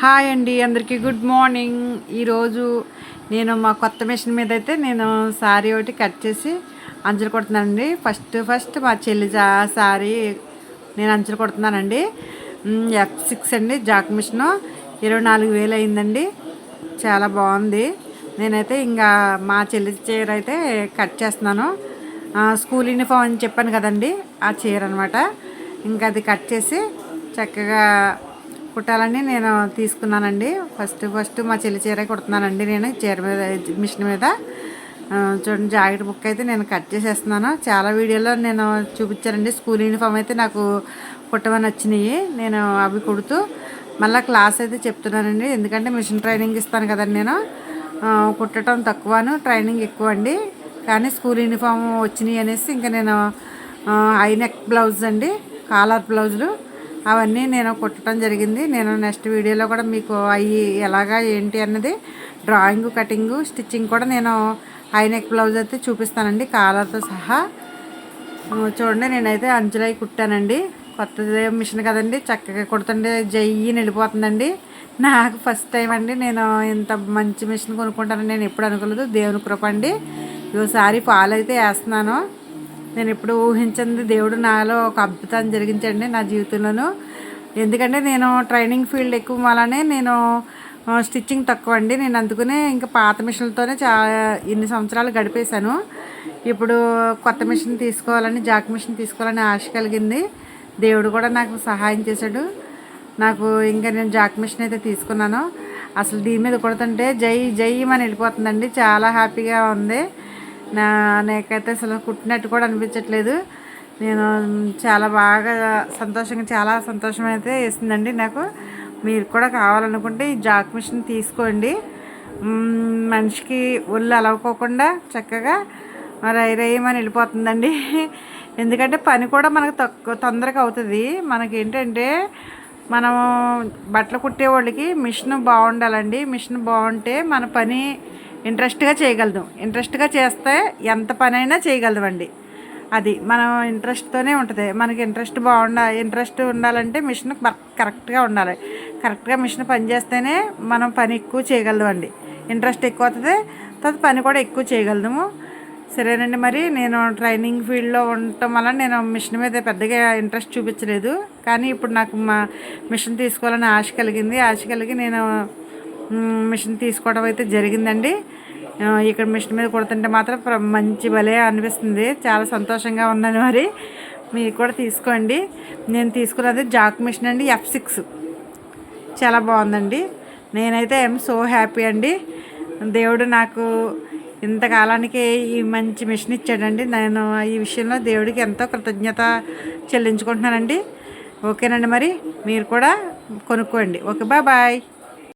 Hi అండి, అందరికీ good morning. ఈరోజు నేను మా కొత్త మిషన్ మీద అయితే నేను శారీ ఒకటి కట్ చేసి అంచులు కొడుతున్నానండి. ఫస్ట్ మా చెల్లి శారీ నేను అంచులు కొడుతున్నానండి. F6 అండి, జాక్ మిషను. 24,000 అయిందండి. చాలా బాగుంది. నేనైతే ఇంకా మా చెల్లి చీర అయితే కట్ చేస్తున్నాను. స్కూల్ యూనిఫామ్ అని చెప్పాను కదండి, ఆ చీర అనమాట. ఇంకా అది కట్ చేసి చక్కగా కుట్టాలని నేను తీసుకున్నానండి. ఫస్ట్ మా చెల్లి చీర కుడుతున్నానండి. నేను చీర మీద మిషన్ మీద చూడండి, జాకెట్ బుక్ అయితే నేను కట్ చేసేస్తున్నాను. చాలా వీడియోలో నేను చూపించానండి. స్కూల్ యూనిఫామ్ అయితే నాకు కుట్టమని వచ్చినాయి. నేను అవి కుడుతూ మళ్ళీ క్లాస్ అయితే చెప్తున్నానండి. ఎందుకంటే మిషన్ ట్రైనింగ్ ఇస్తాను కదండి నేను. కుట్టడం తక్కువను, ట్రైనింగ్ ఎక్కువ అండి. కానీ స్కూల్ యూనిఫామ్ వచ్చినాయి అనేసి ఇంకా నేను హై నెక్ బ్లౌజ్ అండి, కాలర్ బ్లౌజులు అవన్నీ నేను కుట్టడం జరిగింది. నేను నెక్స్ట్ వీడియోలో కూడా మీకు అవి ఎలాగా ఏంటి అన్నది డ్రాయింగ్, కటింగు, స్టిచ్చింగ్ కూడా నేను హై నెక్ బ్లౌజ్ అయితే చూపిస్తానండి, కాలర్తో సహా. చూడండి, నేనైతే అంచులై కుట్టానండి. కొత్తది మిషన్ కదండి, చక్కగా కుడుతుంటే జయ్యి వెళ్ళిపోతుందండి. నాకు ఫస్ట్ టైం అండి నేను ఇంత మంచి మిషన్ కొనుక్కుంటానని నేను ఎప్పుడు అనుకోలేదు. దేవుని కృప అండి. ఈసారి ఫాలో అయితే వేస్తున్నాను. నేను ఎప్పుడు ఊహించింది దేవుడు నాలో ఒక అద్భుతాన్ని జరిగించండి నా జీవితంలోనూ. ఎందుకంటే నేను ట్రైనింగ్ ఫీల్డ్ ఎక్కువ వల్లనే నేను స్టిచ్చింగ్ తక్కువ అండి. నేను అందుకనే ఇంకా పాత మిషన్లతోనే ఇన్ని సంవత్సరాలు గడిపేశాను. ఇప్పుడు కొత్త మిషన్ తీసుకోవాలని, జాక్ మిషన్ తీసుకోవాలని ఆశ కలిగింది. దేవుడు కూడా నాకు సహాయం చేశాడు. నాకు ఇంకా నేను జాక్ మిషన్ అయితే తీసుకున్నాను. అసలు దీని మీద కుడుతుంటే జై అని వెళ్ళిపోతుందండి. చాలా హ్యాపీగా ఉంది. నాకైతే అసలు కుట్టినట్టు కూడా అనిపించట్లేదు. నేను చాలా బాగా చాలా సంతోషం అయితే వేస్తుందండి నాకు. మీరు కూడా కావాలనుకుంటే ఈ జాక్ మిషన్ తీసుకోండి. మనిషికి ఒళ్ళు అలవకోకుండా చక్కగా రైమని వెళ్ళిపోతుందండి. ఎందుకంటే పని కూడా మనకు తొందరగా అవుతుంది. మనకి ఏంటంటే మనం బట్టలు కుట్టేవాళ్ళకి మిషన్ బాగుండాలండి. మిషన్ బాగుంటే మన పని ఇంట్రెస్ట్గా చేయగలుగుతాం. ఇంట్రెస్ట్గా చేస్తే ఎంత పని అయినా చేయగలమండి. అది మనం ఇంట్రెస్ట్తోనే ఉంటుంది. మనకి ఇంట్రెస్ట్ ఉండాలంటే మిషన్ కరెక్ట్గా ఉండాలి. కరెక్ట్గా మిషన్ పని చేస్తేనే మనం పని ఎక్కువ చేయగలమండి. ఇంట్రెస్ట్ ఎక్కువ అవుతుంది, తర్వాత పని కూడా ఎక్కువ చేయగలము. సరేనండి, మరి నేను ట్రైనింగ్ ఫీల్డ్లో ఉండటం వల్ల నేను మిషన్ మీద పెద్దగా ఇంట్రెస్ట్ చూపించలేదు. కానీ ఇప్పుడు నాకు మా మిషన్ తీసుకోవాలని ఆశ కలిగి నేను మిషన్ తీసుకోవడం అయితే జరిగిందండి. ఇక్కడ మిషన్ మీద కుడుతుంటే మాత్రం మంచి భలే అనిపిస్తుంది. చాలా సంతోషంగా ఉందని మరి మీరు కూడా తీసుకోండి. నేను తీసుకున్నది జాక్ మిషన్ అండి, F6. చాలా బాగుందండి. నేనైతే ఐఎమ్ సో హ్యాపీ అండి. దేవుడు నాకు ఇంతకాలానికి ఈ మంచి మిషన్ ఇచ్చాడండి. నేను ఈ విషయంలో దేవుడికి ఎంతో కృతజ్ఞత చెల్లించుకుంటున్నానండి. ఓకేనండి, మరి మీరు కూడా కొనుక్కోండి. Okay, bye.